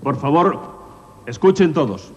Por favor, escuchen todos.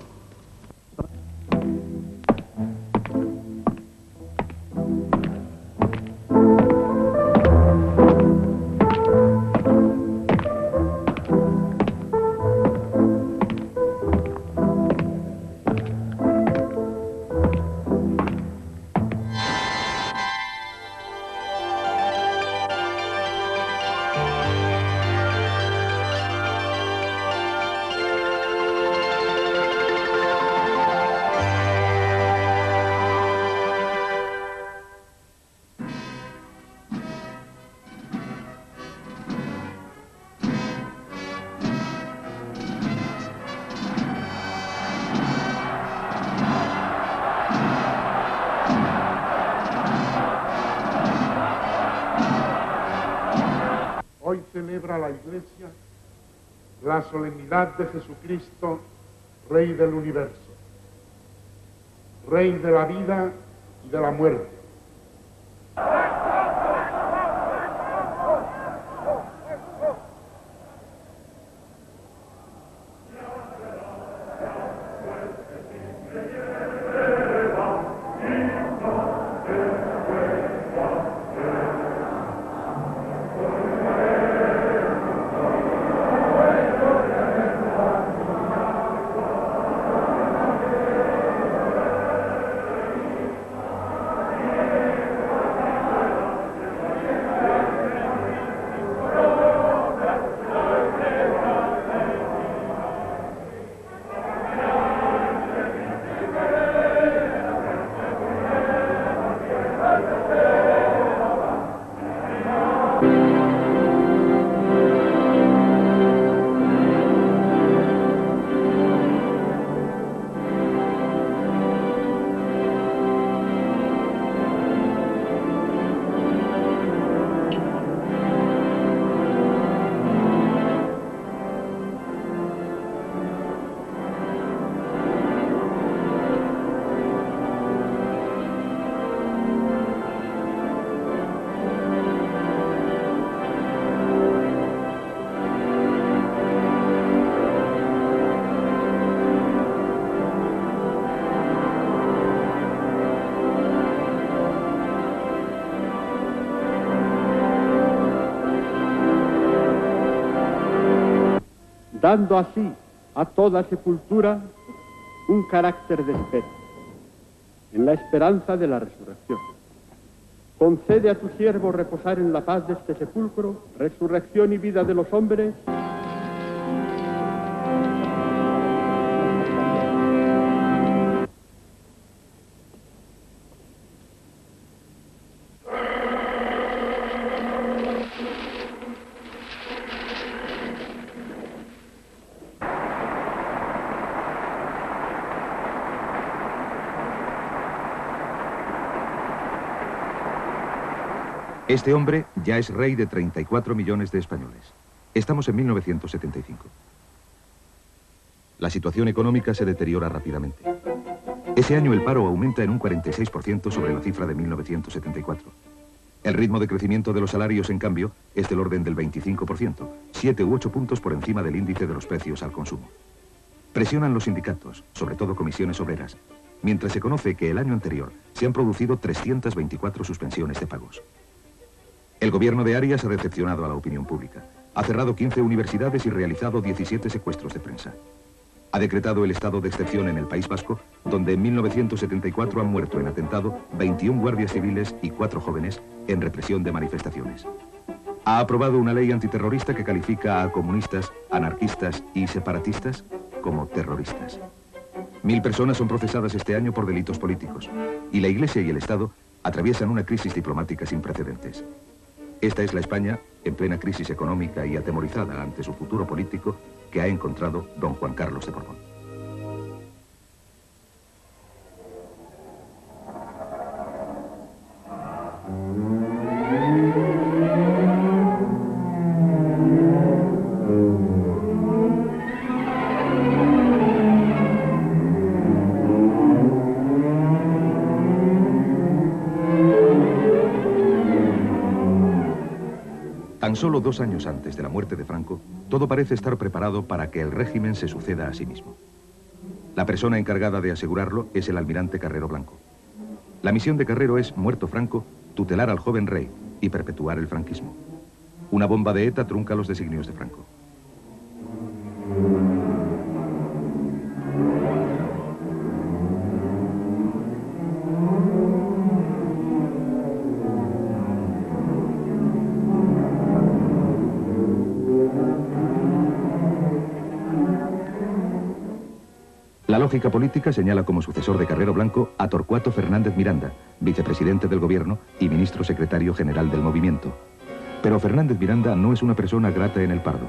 Hoy celebra la Iglesia la solemnidad de Jesucristo, Rey del universo, Rey de la vida y de la muerte. Dando así a toda sepultura un carácter de espera, en la esperanza de la resurrección. Concede a tu siervo reposar en la paz de este sepulcro, resurrección y vida de los hombres. Este hombre ya es rey de 34 millones de españoles. Estamos en 1975. La situación económica se deteriora rápidamente. Ese año el paro aumenta en un 46% sobre la cifra de 1974. El ritmo de crecimiento de los salarios, en cambio, es del orden del 25%, 7 u 8 puntos por encima del índice de los precios al consumo. Presionan los sindicatos, sobre todo comisiones obreras, mientras se conoce que el año anterior se han producido 324 suspensiones de pagos. El gobierno de Arias ha decepcionado a la opinión pública. Ha cerrado 15 universidades y realizado 17 secuestros de prensa. Ha decretado el estado de excepción en el País Vasco, donde en 1974 han muerto en atentado 21 guardias civiles y 4 jóvenes en represión de manifestaciones. Ha aprobado una ley antiterrorista que califica a comunistas, anarquistas y separatistas como terroristas. 1000 personas son procesadas este año por delitos políticos, y la Iglesia y el Estado atraviesan una crisis diplomática sin precedentes. Esta es la España, en plena crisis económica y atemorizada ante su futuro político, que ha encontrado don Juan Carlos de Borbón. Tan solo 2 años antes de la muerte de Franco, todo parece estar preparado para que el régimen se suceda a sí mismo. La persona encargada de asegurarlo es el almirante Carrero Blanco. La misión de Carrero es, muerto Franco, tutelar al joven rey y perpetuar el franquismo. Una bomba de ETA trunca los designios de Franco. La lógica política señala como sucesor de Carrero Blanco a Torcuato Fernández Miranda, vicepresidente del gobierno y ministro secretario general del movimiento. Pero Fernández Miranda no es una persona grata en el Pardo.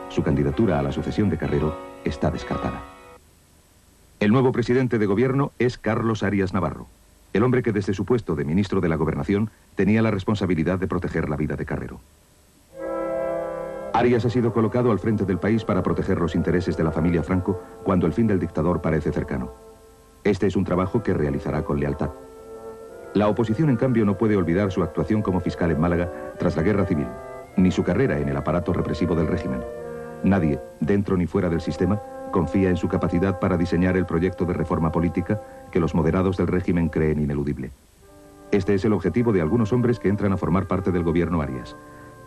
Su candidatura a la sucesión de Carrero está descartada. El nuevo presidente de gobierno es Carlos Arias Navarro, el hombre que desde su puesto de ministro de la Gobernación tenía la responsabilidad de proteger la vida de Carrero. Arias ha sido colocado al frente del país para proteger los intereses de la familia Franco cuando el fin del dictador parece cercano. Este es un trabajo que realizará con lealtad. La oposición, en cambio, no puede olvidar su actuación como fiscal en Málaga tras la guerra civil, ni su carrera en el aparato represivo del régimen. Nadie, dentro ni fuera del sistema, confía en su capacidad para diseñar el proyecto de reforma política que los moderados del régimen creen ineludible. Este es el objetivo de algunos hombres que entran a formar parte del gobierno Arias.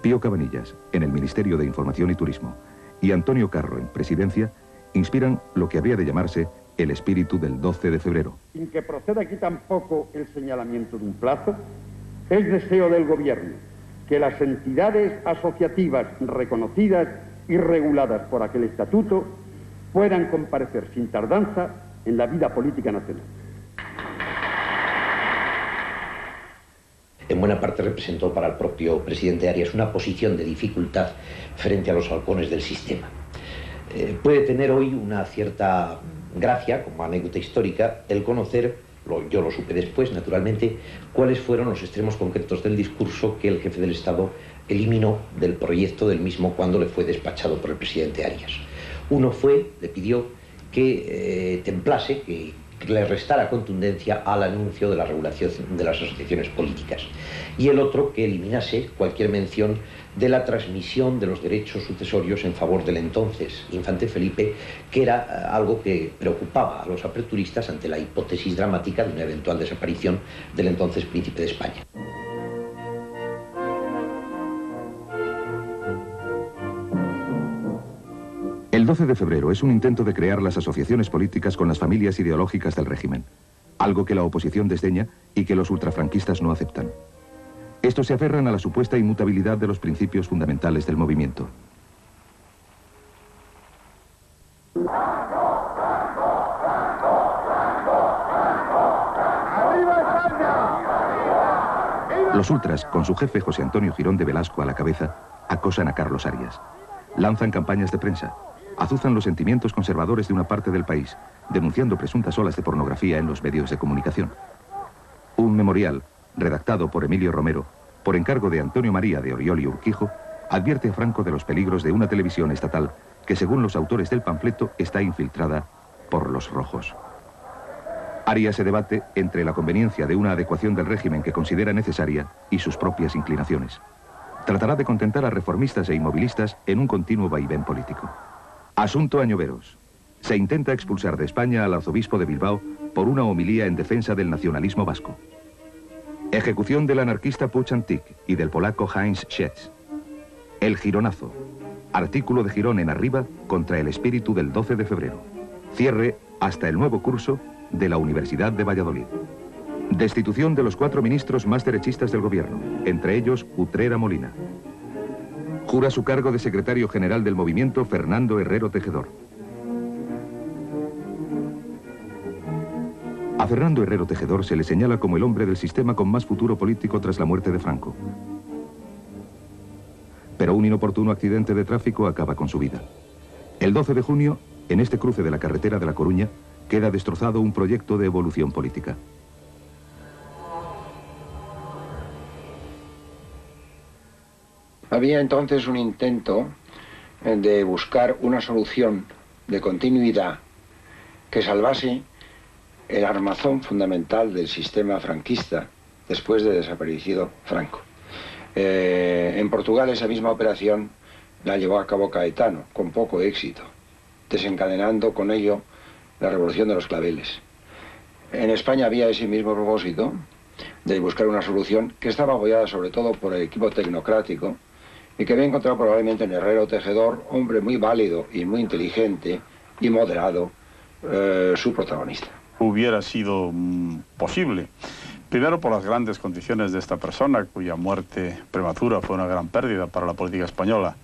Pío Cabanillas, en el Ministerio de Información y Turismo, y Antonio Carro, en Presidencia, inspiran lo que habría de llamarse el espíritu del 12 de febrero. Sin que proceda aquí tampoco el señalamiento de un plazo, es deseo del Gobierno que las entidades asociativas reconocidas y reguladas por aquel estatuto puedan comparecer sin tardanza en la vida política nacional. En buena parte representó para el propio presidente Arias una posición de dificultad frente a los halcones del sistema. Puede tener hoy una cierta gracia, como anécdota histórica, el conocer, yo lo supe después, naturalmente, cuáles fueron los extremos concretos del discurso que el jefe del Estado eliminó del proyecto del mismo cuando le fue despachado por el presidente Arias. Uno fue, le pidió que templase, que le restara contundencia al anuncio de la regulación de las asociaciones políticas, y el otro que eliminase cualquier mención de la transmisión de los derechos sucesorios en favor del entonces infante Felipe, que era algo que preocupaba a los aperturistas ante la hipótesis dramática de una eventual desaparición del entonces príncipe de España. El 12 de febrero es un intento de crear las asociaciones políticas con las familias ideológicas del régimen, algo que la oposición desdeña y que los ultrafranquistas no aceptan. Estos se aferran a la supuesta inmutabilidad de los principios fundamentales del movimiento. Los ultras, con su jefe José Antonio Girón de Velasco a la cabeza, acosan a Carlos Arias. Lanzan campañas de prensa, azuzan los sentimientos conservadores de una parte del país, denunciando presuntas olas de pornografía en los medios de comunicación. Un memorial, redactado por Emilio Romero, por encargo de Antonio María de Oriol y Urquijo, advierte a Franco de los peligros de una televisión estatal que, según los autores del panfleto, está infiltrada por los rojos. Arias se debate entre la conveniencia de una adecuación del régimen que considera necesaria y sus propias inclinaciones. Tratará de contentar a reformistas e inmovilistas en un continuo vaivén político. Asunto Añoveros. Se intenta expulsar de España al arzobispo de Bilbao por una homilía en defensa del nacionalismo vasco. Ejecución del anarquista Puig Antich y del polaco Heinz Schetz. El Gironazo. Artículo de Girón en Arriba contra el espíritu del 12 de febrero. Cierre hasta el nuevo curso de la Universidad de Valladolid. Destitución de los 4 ministros más derechistas del gobierno, entre ellos Utrera Molina. Jura su cargo de secretario general del movimiento Fernando Herrero Tejedor. A Fernando Herrero Tejedor se le señala como el hombre del sistema con más futuro político tras la muerte de Franco. Pero un inoportuno accidente de tráfico acaba con su vida. El 12 de junio, en este cruce de la carretera de La Coruña, queda destrozado un proyecto de evolución política. Había entonces un intento de buscar una solución de continuidad que salvase el armazón fundamental del sistema franquista después de desaparecido Franco. En Portugal esa misma operación la llevó a cabo Caetano, con poco éxito, desencadenando con ello la revolución de los claveles. En España había ese mismo propósito de buscar una solución que estaba apoyada sobre todo por el equipo tecnocrático y que había encontrado probablemente en Herrero Tejedor, hombre muy válido y muy inteligente y moderado, su protagonista. Hubiera sido posible. Primero por las grandes condiciones de esta persona, cuya muerte prematura fue una gran pérdida para la política española.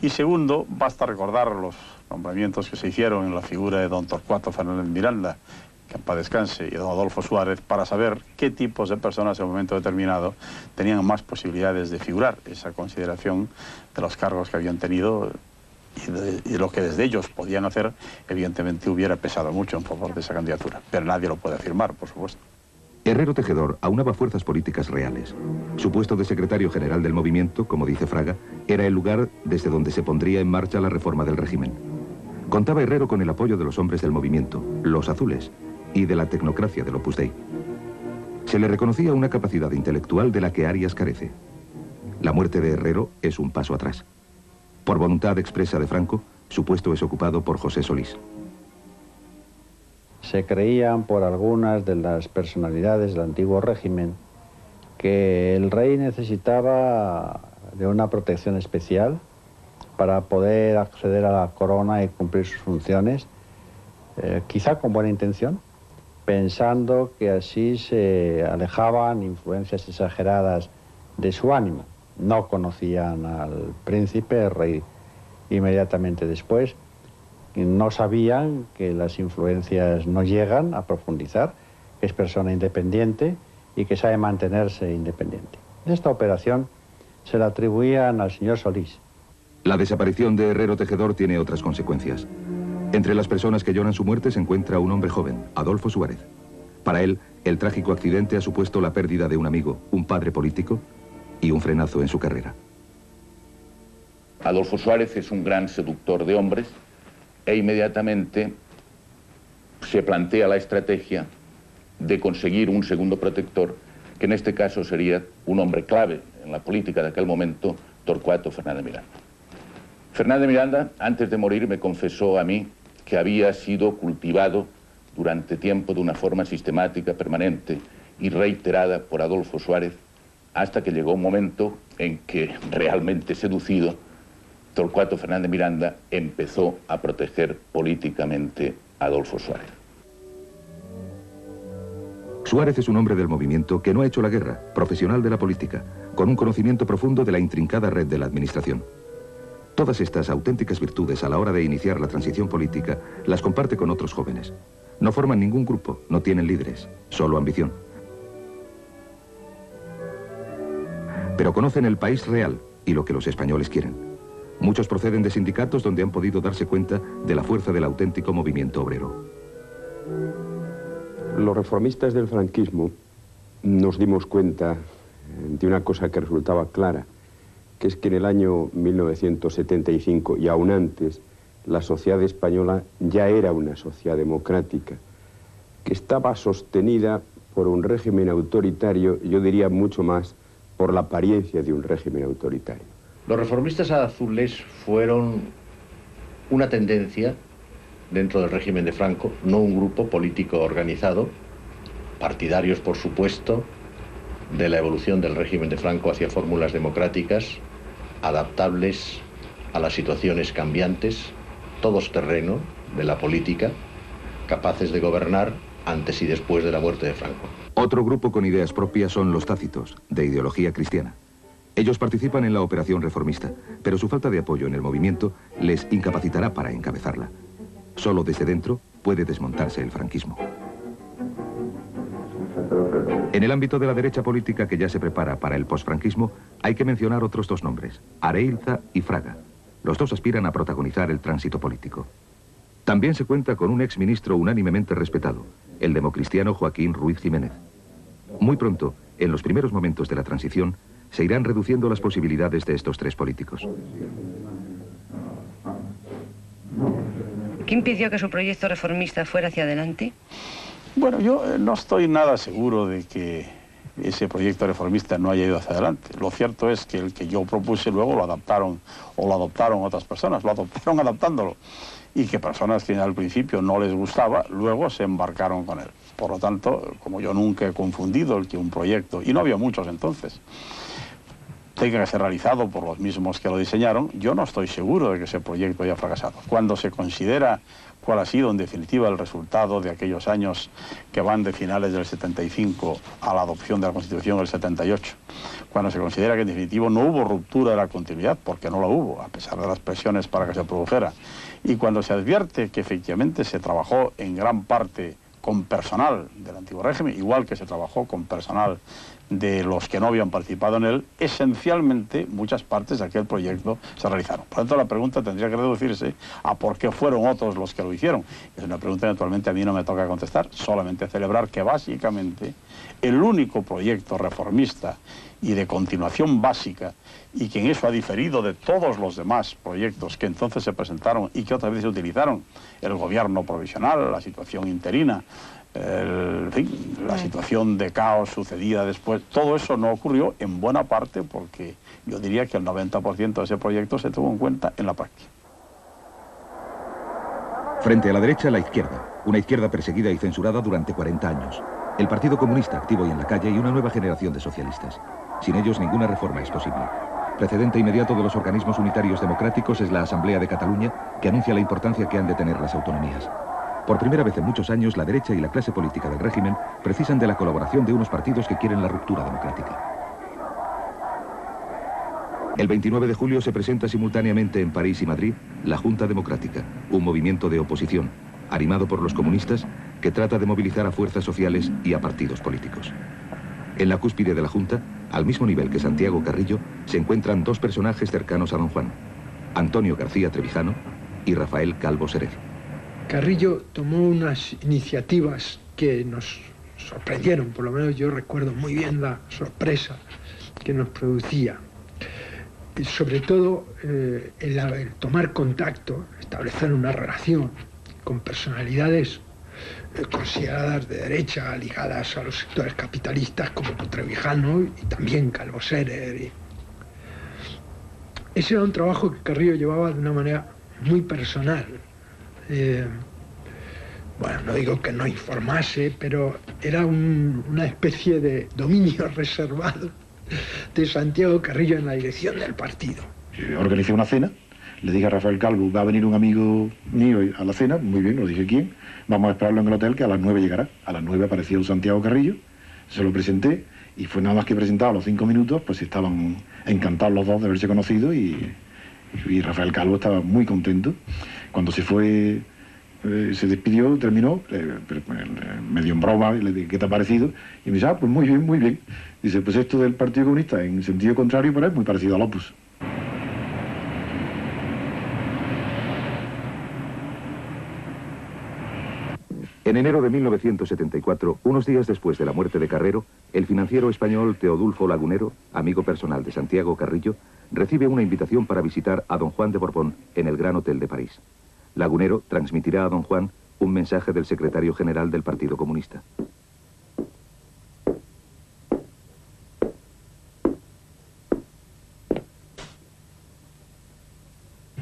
Y segundo, basta recordar los nombramientos que se hicieron en la figura de don Torcuato Fernández Miranda, que en paz descanse, y don Adolfo Suárez, para saber qué tipos de personas en un momento determinado tenían más posibilidades de figurar. Esa consideración de los cargos que habían tenido y lo que desde ellos podían hacer, evidentemente hubiera pesado mucho en favor de esa candidatura. Pero nadie lo puede afirmar, por supuesto. Herrero Tejedor aunaba fuerzas políticas reales. Su puesto de secretario general del movimiento, como dice Fraga, era el lugar desde donde se pondría en marcha la reforma del régimen. Contaba Herrero con el apoyo de los hombres del movimiento, los azules, y de la tecnocracia del Opus Dei. Se le reconocía una capacidad intelectual de la que Arias carece. La muerte de Herrero es un paso atrás. Por voluntad expresa de Franco, su puesto es ocupado por José Solís. Se creían por algunas de las personalidades del antiguo régimen que el rey necesitaba de una protección especial para poder acceder a la corona y cumplir sus funciones, quizá con buena intención, pensando que así se alejaban influencias exageradas de su ánimo. No conocían al príncipe, el rey inmediatamente después, y no sabían que las influencias no llegan a profundizar, que es persona independiente y que sabe mantenerse independiente. Esta operación se la atribuían al señor Solís. La desaparición de Herrero Tejedor tiene otras consecuencias. Entre las personas que lloran su muerte se encuentra un hombre joven, Adolfo Suárez. Para él, el trágico accidente ha supuesto la pérdida de un amigo, un padre político y un frenazo en su carrera. Adolfo Suárez es un gran seductor de hombres e inmediatamente se plantea la estrategia de conseguir un segundo protector, que en este caso sería un hombre clave en la política de aquel momento, Torcuato Fernández Miranda. Fernández Miranda, antes de morir, me confesó a mí que había sido cultivado durante tiempo de una forma sistemática, permanente y reiterada por Adolfo Suárez, hasta que llegó un momento en que, realmente seducido, Torcuato Fernández Miranda empezó a proteger políticamente a Adolfo Suárez. Suárez es un hombre del movimiento que no ha hecho la guerra, profesional de la política, con un conocimiento profundo de la intrincada red de la administración. Todas estas auténticas virtudes a la hora de iniciar la transición política las comparte con otros jóvenes. No forman ningún grupo, no tienen líderes, solo ambición. Pero conocen el país real y lo que los españoles quieren. Muchos proceden de sindicatos donde han podido darse cuenta de la fuerza del auténtico movimiento obrero. Los reformistas del franquismo nos dimos cuenta de una cosa que resultaba clara, que es que en el año 1975 y aún antes, la sociedad española ya era una sociedad democrática, que estaba sostenida por un régimen autoritario, yo diría mucho más por la apariencia de un régimen autoritario. Los reformistas azules fueron una tendencia dentro del régimen de Franco, no un grupo político organizado, partidarios, por supuesto, de la evolución del régimen de Franco hacia fórmulas democráticas, adaptables a las situaciones cambiantes, todos terreno de la política, capaces de gobernar antes y después de la muerte de Franco. Otro grupo con ideas propias son los tácitos, de ideología cristiana. Ellos participan en la operación reformista, pero su falta de apoyo en el movimiento les incapacitará para encabezarla. Solo desde dentro puede desmontarse el franquismo. En el ámbito de la derecha política que ya se prepara para el posfranquismo, hay que mencionar otros dos nombres, Areilza y Fraga. Los dos aspiran a protagonizar el tránsito político. También se cuenta con un exministro unánimemente respetado, el democristiano Joaquín Ruiz Jiménez. Muy pronto, en los primeros momentos de la transición, se irán reduciendo las posibilidades de estos tres políticos. ¿Qué impidió que su proyecto reformista fuera hacia adelante? Bueno, yo no estoy nada seguro de que ese proyecto reformista no haya ido hacia adelante. Lo cierto es que el que yo propuse luego lo adaptaron o lo adoptaron otras personas, lo adoptaron adaptándolo, y que personas que al principio no les gustaba, luego se embarcaron con él. Por lo tanto, como yo nunca he confundido el que un proyecto, y no había muchos entonces, tenga que ser realizado por los mismos que lo diseñaron, yo no estoy seguro de que ese proyecto haya fracasado. Cuando se considera cuál ha sido en definitiva el resultado de aquellos años que van de finales del 75 a la adopción de la Constitución del 78, cuando se considera que en definitivo no hubo ruptura de la continuidad, porque no la hubo, a pesar de las presiones para que se produjera, y cuando se advierte que efectivamente se trabajó en gran parte con personal del antiguo régimen, igual que se trabajó con personal de los que no habían participado en él, esencialmente muchas partes de aquel proyecto se realizaron. Por lo tanto, la pregunta tendría que reducirse a por qué fueron otros los que lo hicieron. Es una pregunta que naturalmente a mí no me toca contestar, solamente celebrar que básicamente el único proyecto reformista y de continuación básica, y que en eso ha diferido de todos los demás proyectos que entonces se presentaron y que otras veces se utilizaron, el gobierno provisional, la situación interina, en fin, la situación de caos sucedida después, todo eso no ocurrió en buena parte porque yo diría que el 90% de ese proyecto se tuvo en cuenta en la práctica. Frente a la derecha, la izquierda, una izquierda perseguida y censurada durante 40 años. El Partido Comunista activo y en la calle y una nueva generación de socialistas. Sin ellos ninguna reforma es posible. Precedente inmediato de los organismos unitarios democráticos es la Asamblea de Cataluña, que anuncia la importancia que han de tener las autonomías. Por primera vez en muchos años, la derecha y la clase política del régimen precisan de la colaboración de unos partidos que quieren la ruptura democrática. El 29 de julio se presenta simultáneamente en París y Madrid la Junta Democrática, un movimiento de oposición, animado por los comunistas, que trata de movilizar a fuerzas sociales y a partidos políticos. En la cúspide de la Junta, al mismo nivel que Santiago Carrillo, se encuentran dos personajes cercanos a don Juan, Antonio García Trevijano y Rafael Calvo Serer. Carrillo tomó unas iniciativas que nos sorprendieron, por lo menos yo recuerdo muy bien la sorpresa que nos producía. Y sobre todo el tomar contacto, establecer una relación con personalidades consideradas de derecha, ligadas a los sectores capitalistas como Trevijano y también Calvo Serer. Ese era un trabajo que Carrillo llevaba de una manera muy personal. Bueno, no digo que no informase, pero era una especie de dominio reservado de Santiago Carrillo en la dirección del partido. Organicé una cena, le dije a Rafael Calvo, va a venir un amigo mío a la cena, muy bien, no dije quién, vamos a esperarlo en el hotel que a las 9 llegará. A las 9 apareció Santiago Carrillo, se lo presenté y fue nada más que presentado a los 5 minutos, pues estaban encantados los dos de haberse conocido y Rafael Calvo estaba muy contento. Cuando se fue, se despidió, terminó, me dio en broma, le dije, ¿qué te ha parecido? Y me dice, pues muy bien, muy bien. Dice, pues esto del Partido Comunista en sentido contrario, pero es muy parecido al Opus. En enero de 1974, unos días después de la muerte de Carrero, el financiero español Teodulfo Lagunero, amigo personal de Santiago Carrillo, recibe una invitación para visitar a don Juan de Borbón en el Gran Hotel de París. Lagunero transmitirá a don Juan un mensaje del secretario general del Partido Comunista.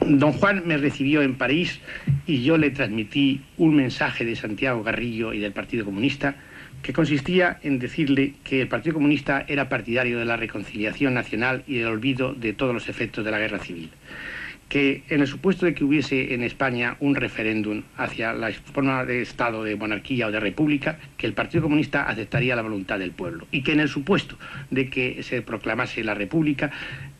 Don Juan me recibió en París y yo le transmití un mensaje de Santiago Carrillo y del Partido Comunista que consistía en decirle que el Partido Comunista era partidario de la reconciliación nacional y del olvido de todos los efectos de la guerra civil. Que en el supuesto de que hubiese en España un referéndum hacia la forma de Estado, de monarquía o de república, que el Partido Comunista aceptaría la voluntad del pueblo. Y que en el supuesto de que se proclamase la república,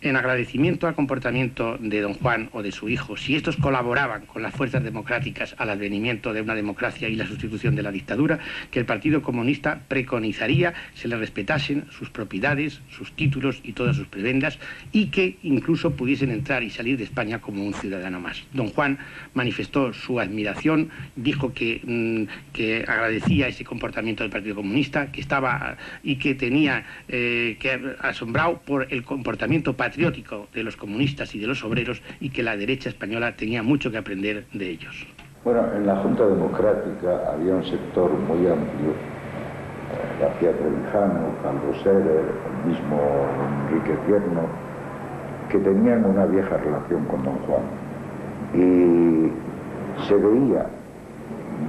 en agradecimiento al comportamiento de don Juan o de su hijo, si estos colaboraban con las fuerzas democráticas al advenimiento de una democracia y la sustitución de la dictadura, que el Partido Comunista preconizaría se le respetasen sus propiedades, sus títulos y todas sus prebendas, y que incluso pudiesen entrar y salir de España como un ciudadano más. Don Juan manifestó su admiración, dijo que agradecía ese comportamiento del Partido Comunista, que estaba y que tenía que asombrado por el comportamiento patriótico de los comunistas y de los obreros, y que la derecha española tenía mucho que aprender de ellos. Bueno, en la Junta Democrática había un sector muy amplio García Trevijano, Calvo Serer, el mismo Enrique Tierno, que tenían una vieja relación con don Juan. Y se veía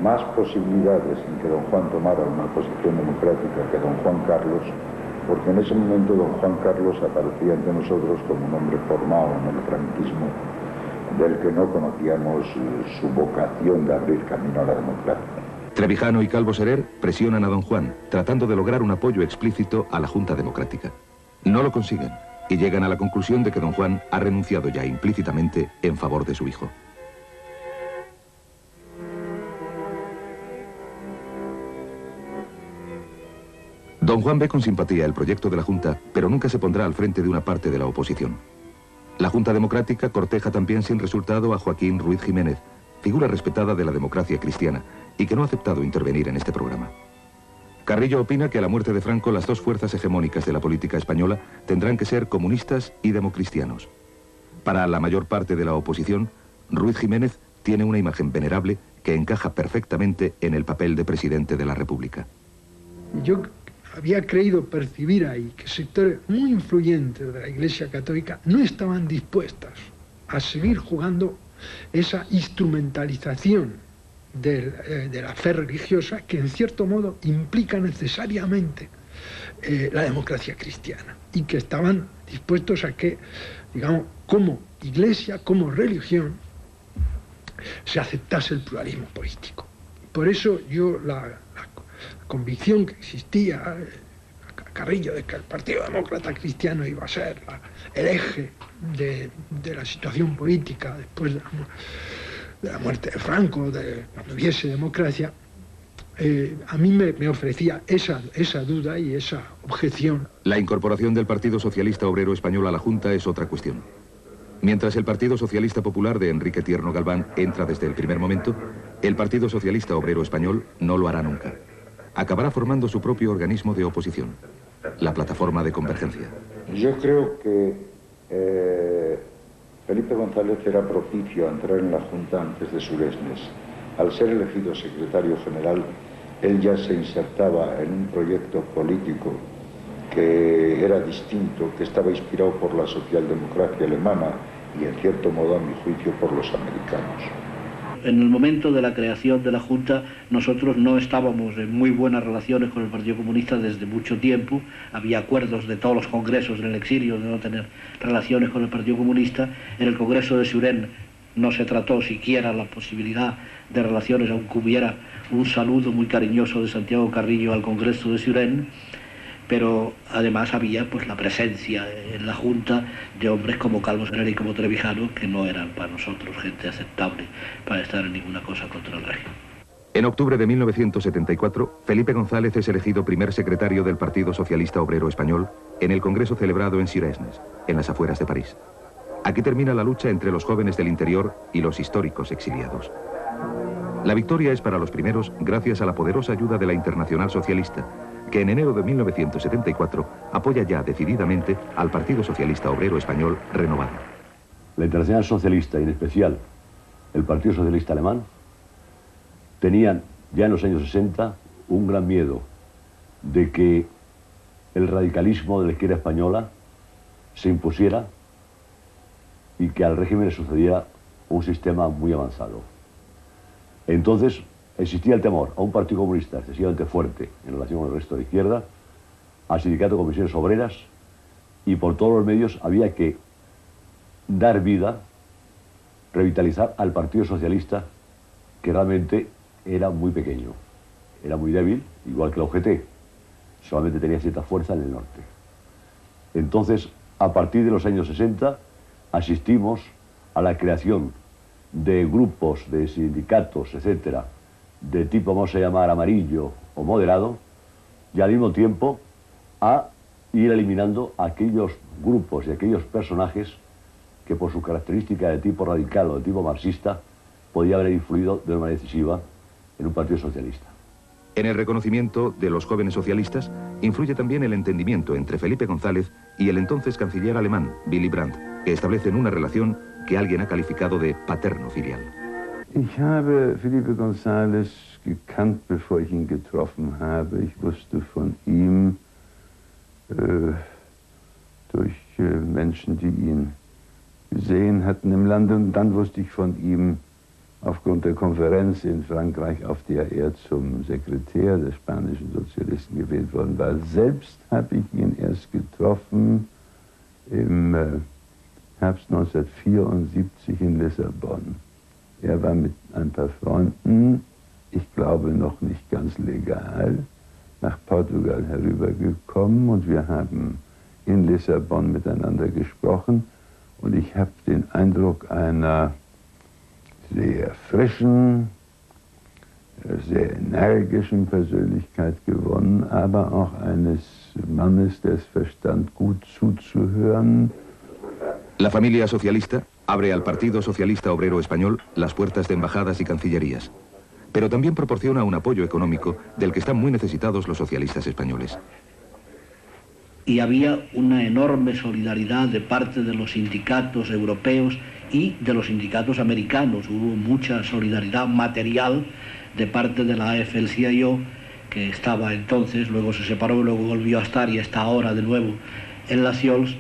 más posibilidades en que don Juan tomara una posición democrática que don Juan Carlos, porque en ese momento don Juan Carlos aparecía ante nosotros como un hombre formado en el franquismo, del que no conocíamos su vocación de abrir camino a la democracia. Trevijano y Calvo Serer presionan a don Juan, tratando de lograr un apoyo explícito a la Junta Democrática. No lo consiguen y llegan a la conclusión de que don Juan ha renunciado ya implícitamente en favor de su hijo. Don Juan ve con simpatía el proyecto de la Junta, pero nunca se pondrá al frente de una parte de la oposición. La Junta Democrática corteja también sin resultado a Joaquín Ruiz Jiménez, figura respetada de la democracia cristiana, y que no ha aceptado intervenir en este programa. Carrillo opina que a la muerte de Franco las dos fuerzas hegemónicas de la política española tendrán que ser comunistas y democristianos. Para la mayor parte de la oposición, Ruiz Jiménez tiene una imagen venerable que encaja perfectamente en el papel de presidente de la República. Yo había creído percibir ahí que sectores muy influyentes de la Iglesia Católica no estaban dispuestas a seguir jugando esa instrumentalización de la fe religiosa que en cierto modo implica necesariamente la democracia cristiana, y que estaban dispuestos a que, digamos, como Iglesia, como religión, se aceptase el pluralismo político. Por eso yo la convicción que existía Carrillo de que el Partido Demócrata Cristiano iba a ser el eje de la situación política después de la muerte de Franco, cuando hubiese democracia, a mí me ofrecía esa duda y esa objeción. La incorporación del Partido Socialista Obrero Español a la Junta es otra cuestión. Mientras el Partido Socialista Popular de Enrique Tierno Galván entra desde el primer momento, el Partido Socialista Obrero Español no lo hará nunca. Acabará formando su propio organismo de oposición, la Plataforma de Convergencia. Yo creo que Felipe González era propicio a entrar en la Junta antes de Suresnes. Al ser elegido secretario general, él ya se insertaba en un proyecto político que era distinto, que estaba inspirado por la socialdemocracia alemana y, en cierto modo, a mi juicio, por los americanos. En el momento de la creación de la Junta, nosotros no estábamos en muy buenas relaciones con el Partido Comunista desde mucho tiempo. Había acuerdos de todos los congresos en el exilio de no tener relaciones con el Partido Comunista. En el Congreso de Suresnes no se trató siquiera la posibilidad de relaciones, aunque hubiera un saludo muy cariñoso de Santiago Carrillo al Congreso de Suresnes. Pero además había pues la presencia en la Junta de hombres como Calvo Serer y como Trevijano, que no eran para nosotros gente aceptable para estar en ninguna cosa contra el régimen. En octubre de 1974, Felipe González es elegido primer secretario del Partido Socialista Obrero Español en el congreso celebrado en Suresnes, en las afueras de París. Aquí termina la lucha entre los jóvenes del interior y los históricos exiliados. La victoria es para los primeros gracias a la poderosa ayuda de la Internacional Socialista, que en enero de 1974 apoya ya decididamente al Partido Socialista Obrero Español renovado. La Internacional Socialista, y en especial el Partido Socialista Alemán, tenían ya en los años 60 un gran miedo de que el radicalismo de la izquierda española se impusiera y que al régimen le sucediera un sistema muy avanzado. Entonces existía el temor a un Partido Comunista excesivamente fuerte en relación con el resto de la izquierda, al sindicato de comisiones obreras, y por todos los medios había que dar vida, revitalizar al Partido Socialista, que realmente era muy pequeño, era muy débil, igual que la UGT, solamente tenía cierta fuerza en el norte. Entonces, a partir de los años 60, asistimos a la creación de grupos, de sindicatos, etcétera, de tipo, vamos a llamar, amarillo o moderado, y al mismo tiempo a ir eliminando aquellos grupos y aquellos personajes que por su característica de tipo radical o de tipo marxista podía haber influido de una manera decisiva en un partido socialista. En el reconocimiento de los jóvenes socialistas influye también el entendimiento entre Felipe González y el entonces canciller alemán, Willy Brandt, que establecen una relación que alguien ha calificado de paterno-filial. Ich habe Felipe González gekannt, bevor ich ihn getroffen habe. Ich wusste von ihm durch Menschen, die ihn gesehen hatten im Lande. Und dann wusste ich von ihm aufgrund der Konferenz in Frankreich, auf der er zum Sekretär der spanischen Sozialisten gewählt worden war. Selbst habe ich ihn erst getroffen im Herbst 1974 in Lissabon. Er war mit ein paar Freunden, ich glaube noch nicht ganz legal, nach Portugal herübergekommen und wir haben in Lissabon miteinander gesprochen und ich habe den Eindruck einer sehr frischen, sehr energischen Persönlichkeit gewonnen, aber auch eines Mannes, der es verstand, gut zuzuhören. La familia socialista abre al Partido Socialista Obrero Español las puertas de embajadas y cancillerías, pero también proporciona un apoyo económico del que están muy necesitados los socialistas españoles. Y había una enorme solidaridad de parte de los sindicatos europeos y de los sindicatos americanos. Hubo mucha solidaridad material de parte de la AFL-CIO, que estaba entonces, luego se separó, luego volvió a estar y está ahora de nuevo en la CIOLS,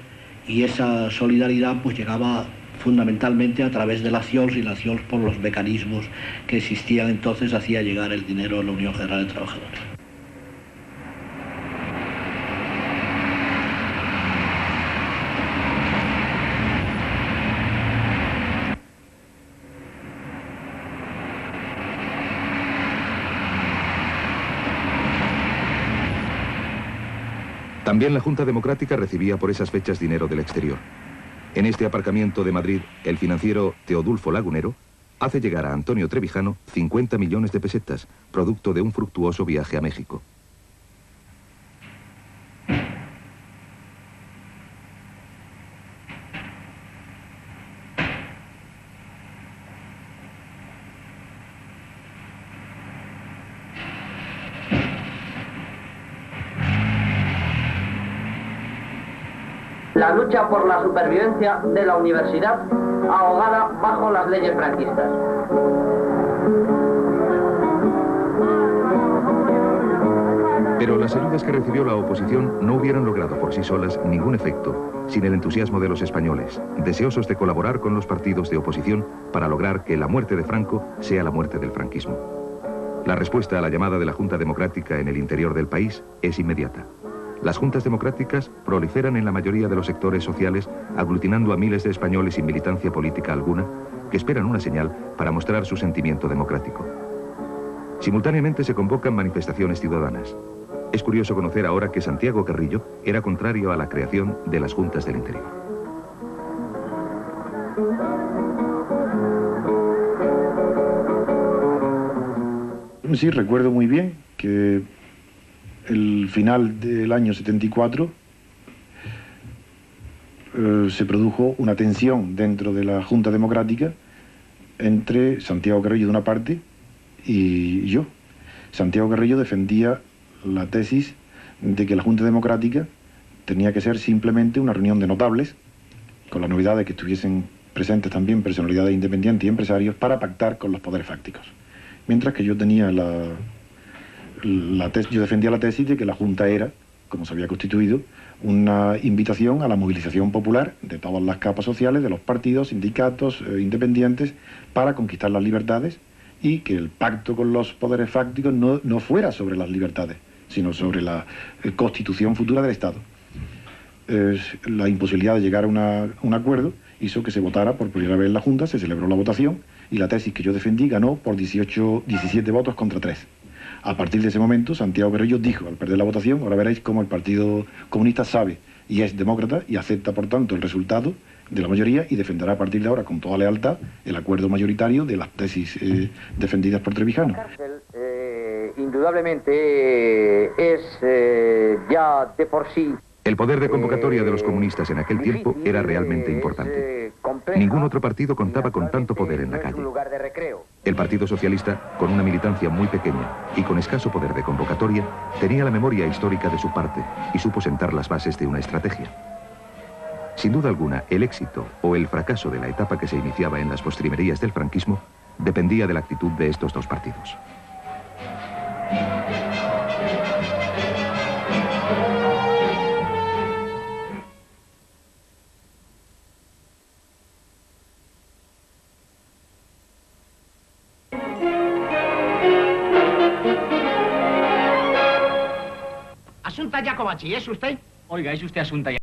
y esa solidaridad pues llegaba fundamentalmente a través de la CIOLS, y la CIOLS por los mecanismos que existían entonces hacía llegar el dinero a la Unión General de Trabajadores. También la Junta Democrática recibía por esas fechas dinero del exterior. En este aparcamiento de Madrid, el financiero Teodulfo Lagunero hace llegar a Antonio Trevijano 50 millones de pesetas, producto de un fructuoso viaje a México. La lucha por la supervivencia de la universidad ahogada bajo las leyes franquistas. Pero las ayudas que recibió la oposición no hubieran logrado por sí solas ningún efecto sin el entusiasmo de los españoles, deseosos de colaborar con los partidos de oposición para lograr que la muerte de Franco sea la muerte del franquismo. La respuesta a la llamada de la Junta Democrática en el interior del país es inmediata. Las juntas democráticas proliferan en la mayoría de los sectores sociales, aglutinando a miles de españoles sin militancia política alguna, que esperan una señal para mostrar su sentimiento democrático. Simultáneamente se convocan manifestaciones ciudadanas. Es curioso conocer ahora que Santiago Carrillo era contrario a la creación de las juntas del interior. Sí, recuerdo muy bien que el final del año 74 se produjo una tensión dentro de la Junta Democrática entre Santiago Carrillo de una parte y yo. Santiago Carrillo defendía la tesis de que la Junta Democrática tenía que ser simplemente una reunión de notables, con la novedad de que estuviesen presentes también personalidades independientes y empresarios para pactar con los poderes fácticos. Mientras que yo tenía yo defendía la tesis de que la Junta era, como se había constituido, una invitación a la movilización popular de todas las capas sociales, de los partidos, sindicatos, independientes, para conquistar las libertades, y que el pacto con los poderes fácticos no fuera sobre las libertades, sino sobre la constitución futura del Estado. La imposibilidad de llegar a un acuerdo hizo que se votara por primera vez en la Junta, se celebró la votación, y la tesis que yo defendí ganó por 17 votos contra 3. A partir de ese momento, Santiago Carrillo dijo, al perder la votación, ahora veréis cómo el Partido Comunista sabe y es demócrata y acepta, por tanto, el resultado de la mayoría y defenderá a partir de ahora, con toda lealtad, el acuerdo mayoritario de las tesis defendidas por Trevijano. Indudablemente es ya de por sí... El poder de convocatoria de los comunistas en aquel tiempo era realmente importante. Ningún otro partido contaba con tanto poder en la calle. El Partido Socialista, con una militancia muy pequeña y con escaso poder de convocatoria, tenía la memoria histórica de su parte y supo sentar las bases de una estrategia. Sin duda alguna, el éxito o el fracaso de la etapa que se iniciaba en las postrimerías del franquismo dependía de la actitud de estos dos partidos. Asunta Giacomacci, ¿es usted? Oiga, ¿es usted Asunta